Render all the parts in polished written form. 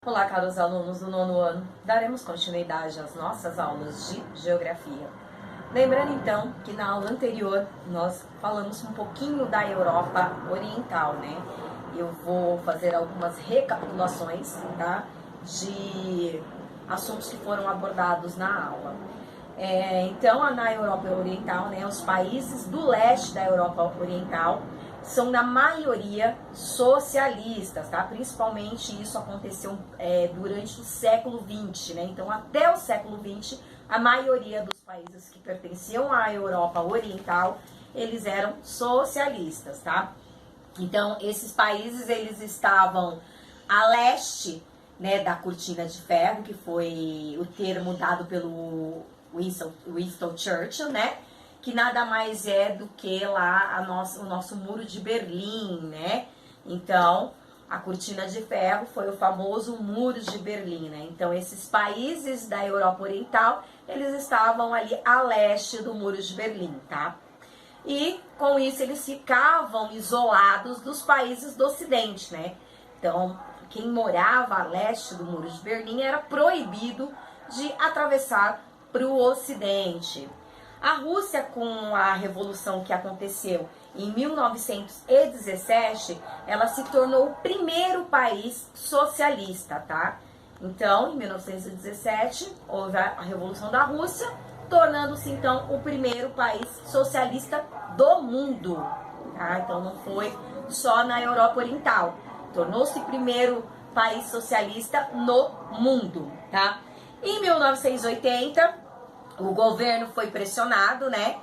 Olá, caros alunos do nono ano. Daremos continuidade às nossas aulas de Geografia. Lembrando então que na aula anterior nós falamos um pouquinho da Europa Oriental, né? Eu vou fazer algumas recapitulações, tá? De assuntos que foram abordados na aula. Então, na Europa Oriental, né, os países do leste da Europa Oriental são na maioria socialistas, tá? Principalmente isso aconteceu durante o século XX, né? Então, até o século XX, a maioria dos países que pertenciam à Europa Oriental, eles eram socialistas, tá? Então, esses países, eles estavam a leste, né, da Cortina de Ferro, que foi o termo dado pelo Winston Churchill, né? Que nada mais é do que lá o nosso muro de Berlim, né? Então, a Cortina de Ferro foi o famoso muro de Berlim, né? Então, esses países da Europa Oriental, eles estavam ali a leste do muro de Berlim, tá? E, com isso, eles ficavam isolados dos países do Ocidente, né? Então, quem morava a leste do muro de Berlim era proibido de atravessar para o Ocidente. A Rússia, com a revolução que aconteceu em 1917, ela se tornou o primeiro país socialista, tá? Então, em 1917, houve a Revolução da Rússia, tornando-se, então, o primeiro país socialista do mundo, tá? Então, não foi só na Europa Oriental. Tornou-se o primeiro país socialista no mundo, tá? Em 1980, o governo foi pressionado, né?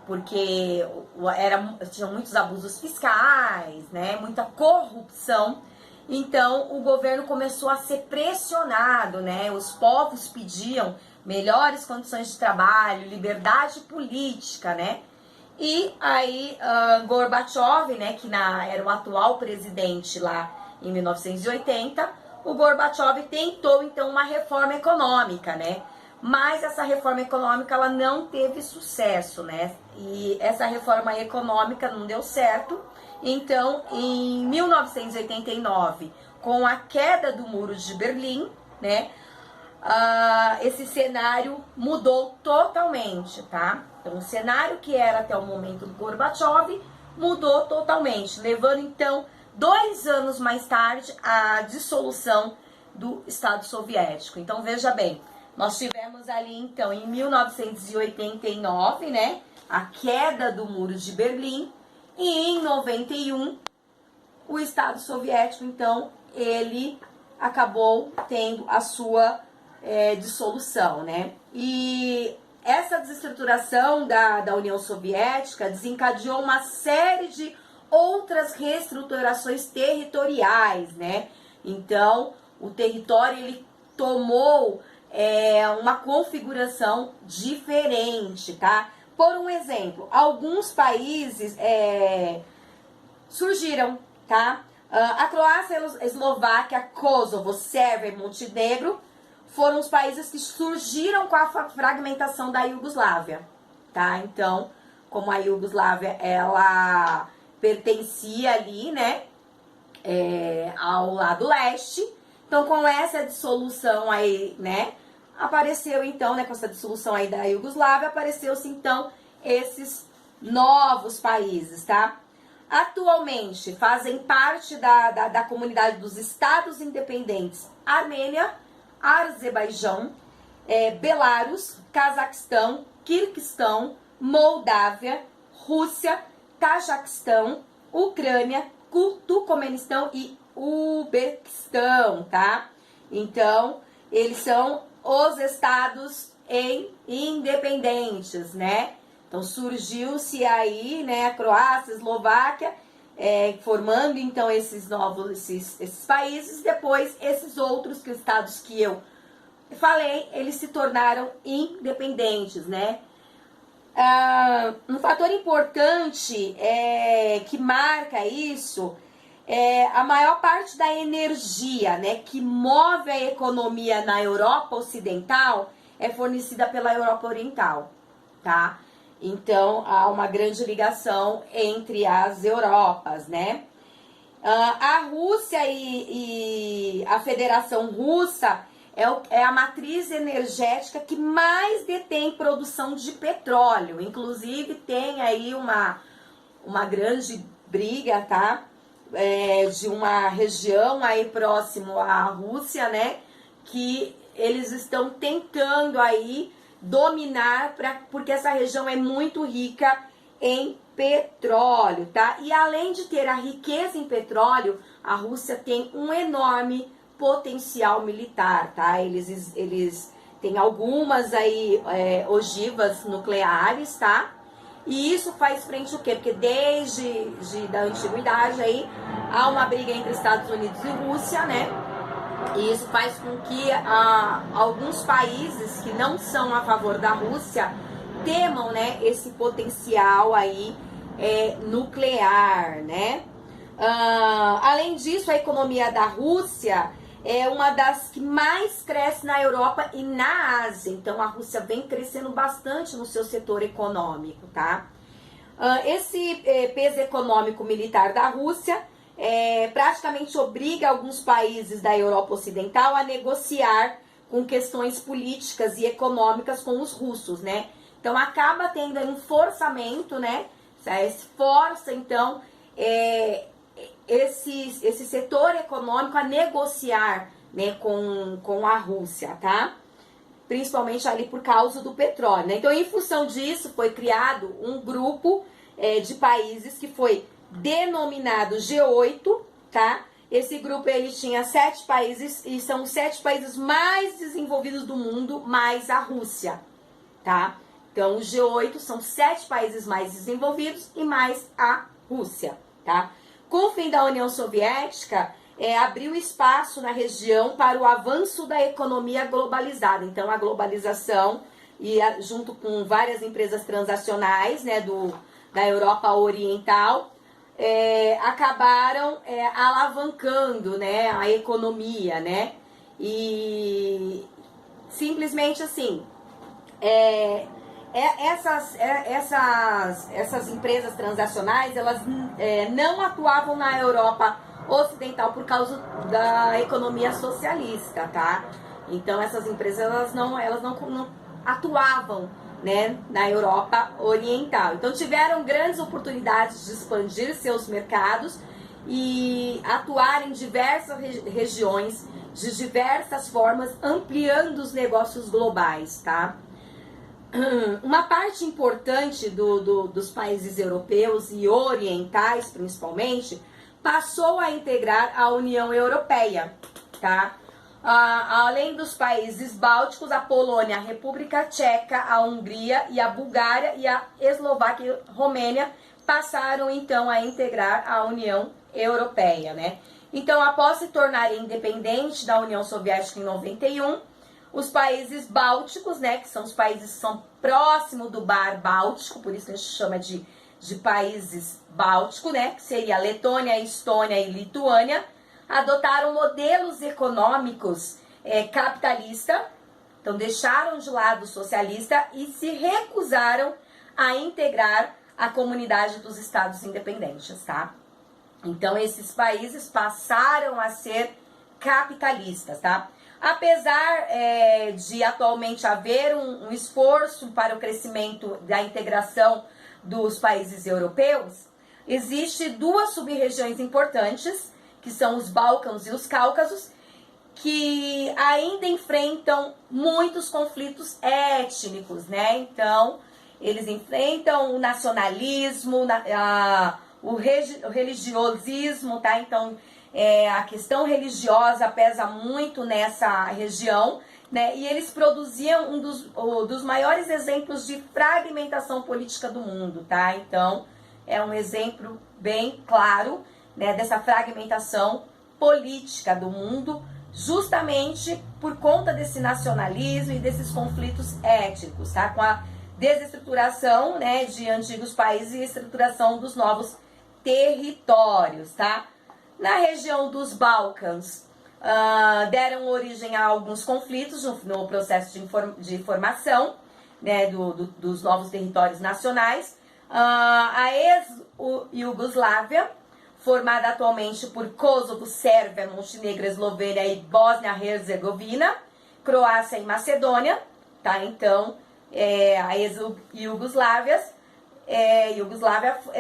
Porque tinha muitos abusos fiscais, né? Muita corrupção. Então, o governo começou a ser pressionado, né? Os povos pediam melhores condições de trabalho, liberdade política, né? E aí, Gorbachev, né? Que era o atual presidente lá em 1980, o Gorbachev tentou, então, uma reforma econômica, né? Mas essa reforma econômica, ela não teve sucesso, né? E essa reforma econômica não deu certo. Então, em 1989, com a queda do Muro de Berlim, né? Esse cenário mudou totalmente, tá? Então, o cenário que era até o momento do Gorbachev mudou totalmente, levando, então, 2 anos mais tarde, a dissolução do Estado Soviético. Então, veja bem, nós tivemos ali, então, em 1989, né, a queda do Muro de Berlim, e em 91, o Estado Soviético, então, ele acabou tendo a sua dissolução, né? E essa desestruturação da União Soviética desencadeou uma série de outras reestruturações territoriais, né? Então, o território, ele tomou uma configuração diferente, tá? Por um exemplo, alguns países surgiram, tá? A Croácia, a Eslováquia, Kosovo, Sérvia e Montenegro foram os países que surgiram com a fragmentação da Iugoslávia, tá? Então, como a Iugoslávia, ela pertencia ali, né, ao lado leste. Então, com essa dissolução aí, né, apareceu então, né, com essa dissolução aí da Iugoslávia, apareceu-se então esses novos países, tá? Atualmente fazem parte da comunidade dos Estados Independentes Armênia, Azerbaijão, Belarus, Cazaquistão, Quirguistão, Moldávia, Rússia, Tajiquistão, Ucrânia, Turcomenistão e Uzbequistão, tá? Então, eles são os estados independentes, né? Então, surgiu-se aí, né, a Croácia, a Eslováquia, formando, então, esses países. Depois, esses outros estados que eu falei, eles se tornaram independentes, né? Um fator importante que marca isso a maior parte da energia, né, que move a economia na Europa Ocidental é fornecida pela Europa Oriental, tá? Então, há uma grande ligação entre as Europas, né? A Rússia e a Federação Russa é a matriz energética que mais detém produção de petróleo. Inclusive tem aí uma grande briga, tá? De uma região aí próximo à Rússia, né? Que eles estão tentando aí dominar, porque essa região é muito rica em petróleo, tá? E além de ter a riqueza em petróleo, a Rússia tem um enorme potencial militar, tá? Eles têm algumas aí ogivas nucleares, tá? E isso faz frente o quê? Porque desde da antiguidade aí há uma briga entre Estados Unidos e Rússia, né? E isso faz com que alguns países que não são a favor da Rússia temam, né, esse potencial aí nuclear, né? Além disso, a economia da Rússia é uma das que mais cresce na Europa e na Ásia. Então, a Rússia vem crescendo bastante no seu setor econômico, tá? Esse peso econômico militar da Rússia praticamente obriga alguns países da Europa Ocidental a negociar com questões políticas e econômicas com os russos, né? Então, acaba tendo um forçamento, né? Força, então, esse setor econômico a negociar, né, com a Rússia, tá? Principalmente ali por causa do petróleo, né? Então, em função disso, foi criado um grupo de países que foi denominado G8, tá? Esse grupo, ele tinha 7 países e são os 7 países mais desenvolvidos do mundo, mais a Rússia, tá? Então, o G8 são 7 países mais desenvolvidos e mais a Rússia, tá? Com o fim da União Soviética, abriu espaço na região para o avanço da economia globalizada. Então, a globalização, junto com várias empresas transacionais, né, da Europa Oriental, acabaram alavancando, né, a economia, né? E simplesmente assim, essas empresas transacionais, elas não atuavam na Europa Ocidental por causa da economia socialista, tá? Então essas empresas elas não atuavam, né, na Europa Oriental. Então tiveram grandes oportunidades de expandir seus mercados e atuar em diversas regiões, de diversas formas, ampliando os negócios globais, tá? Uma parte importante dos países europeus e orientais, principalmente, passou a integrar a União Europeia, tá? Além dos países bálticos, a Polônia, a República Tcheca, a Hungria e a Bulgária e a Eslováquia e Romênia passaram então a integrar a União Europeia, né? Então, após se tornarem independentes da União Soviética em 91, os países bálticos, né, que são os países que são próximos do Mar Báltico, por isso que a gente chama de países bálticos, né, que seria Letônia, Estônia e Lituânia, adotaram modelos econômicos capitalista, então deixaram de lado o socialista e se recusaram a integrar a comunidade dos estados independentes, tá? Então esses países passaram a ser capitalistas, tá? Apesar de atualmente haver um esforço para o crescimento da integração dos países europeus, existem 2 sub-regiões importantes, que são os Balcãs e os Cáucasos, que ainda enfrentam muitos conflitos étnicos, né? Então, eles enfrentam o nacionalismo, o religiosismo, tá? Então, a questão religiosa pesa muito nessa região, né? E eles produziam um dos maiores exemplos de fragmentação política do mundo, tá? Então, é um exemplo bem claro, né, dessa fragmentação política do mundo, justamente por conta desse nacionalismo e desses conflitos étnicos, tá? Com a desestruturação, né, de antigos países e estruturação dos novos territórios, tá? Na região dos Balcãs, deram origem a alguns conflitos no processo de formação, né, dos novos territórios nacionais. A ex-Iugoslávia formada atualmente por Kosovo, Sérvia, Montenegro, Eslovênia e Bósnia-Herzegovina, Croácia e Macedônia, tá? Então, a ex-Iugoslávia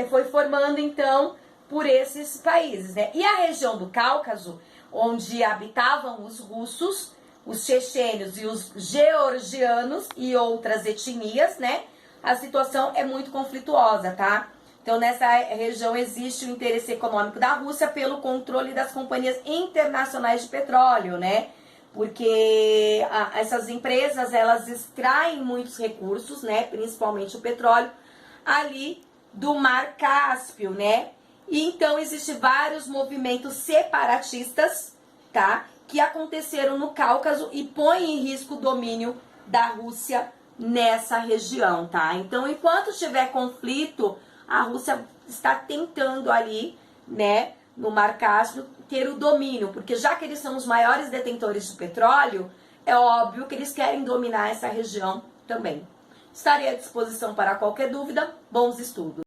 foi formando, então, por esses países, né? E a região do Cáucaso, onde habitavam os russos, os chechênios e os georgianos e outras etnias, né? A situação é muito conflituosa, tá? Então, nessa região existe o interesse econômico da Rússia pelo controle das companhias internacionais de petróleo, né? Porque essas empresas, elas extraem muitos recursos, né? Principalmente o petróleo, ali do Mar Cáspio, né? E então, existem vários movimentos separatistas, tá? Que aconteceram no Cáucaso e põem em risco o domínio da Rússia nessa região, tá? Então, enquanto tiver conflito, a Rússia está tentando ali, né, no Mar Cáspio, ter o domínio, porque já que eles são os maiores detentores de petróleo, é óbvio que eles querem dominar essa região também. Estarei à disposição para qualquer dúvida. Bons estudos!